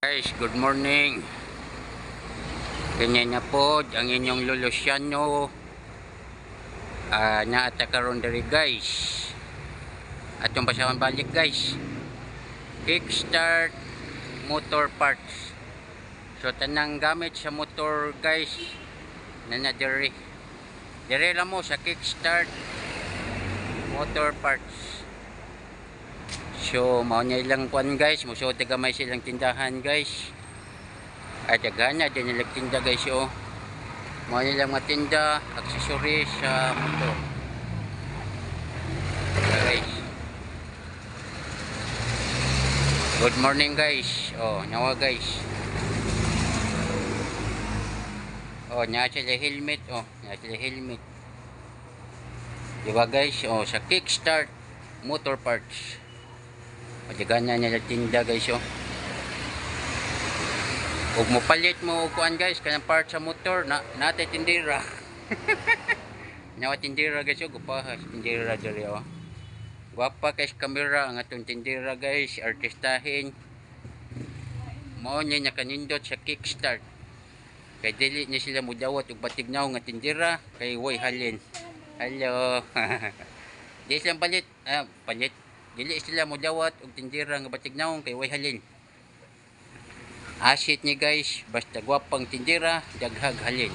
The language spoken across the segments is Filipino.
Guys, good morning. Ganyan na po ang inyong Luluciano na atakaron diri guys. Atong pasawan balik guys. Kickstart motor parts. So tanang gamit sa motor guys na diri. Diri lang mo sa kickstart motor parts. So mao niya ilang kwan guys, musuot gamay silang tindahan guys. Ay dagana din nilang tinda guys oh. Mao nilang mga tinda, accessories sa motor. Guys. Good morning guys. Oh, nawa guys. Oh, nya sila helmet oh, nya sila helmet. Diba guys? Oh, sa kickstart motor parts. Pagkagana nila tinda guys oh. Ug mopalit mo kuan guys kanang part sa motor na natay tindira. Nawa tindira guys oh, gupahas tindira diri oh. Guwapa kay kamera ang atong tindira guys, artistahin. Mao niya kanindot sa kickstart. Kay dili ni sila mudawat og batignaw nga tindira kay way halin. Hello. Di sila palit, palit. Dili sila mudawat og tindira nga batignaw kay way halin. Asit ni guys, basta gwapang tindira, daghag halin.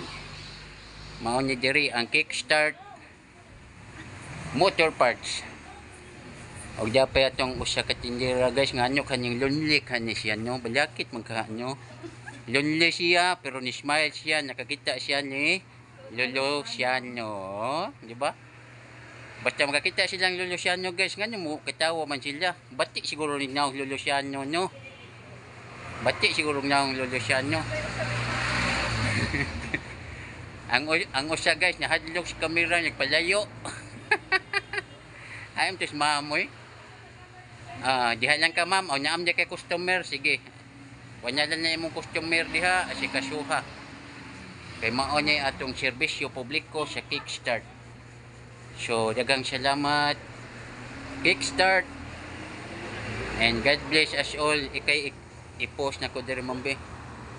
Mao ni diri ang kickstart motor parts. Og dapay atong usa ka tindira guys nganyo kanyang lonely kani siya no, balakit magkaanyo. Lonely siya pero ni smile siya, nakakita siya ni Luluciano, di ba? Basta makakita silang Luluciano guys, nganyo mo kitawa man sila. Bati siguro ni naw Luluciano no. Bati siguro ng Luluciano. ang usa guys nahadlok sa kamera nagpalayo. Ayam tis mamoy. Diha lang ka ma'am, o naam di kay customer, sige. Wanya lang na imong customer diha, si kasuha. Kay mao niya atong serbisyo publiko sa kickstart. So daghang salamat kickstart. And God bless us all. Ikay i-post na ko diri mambe.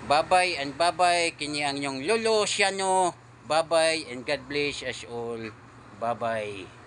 Bye-bye and bye-bye kini ang inyong Luluciano. Bye-bye and God bless us all. Bye-bye.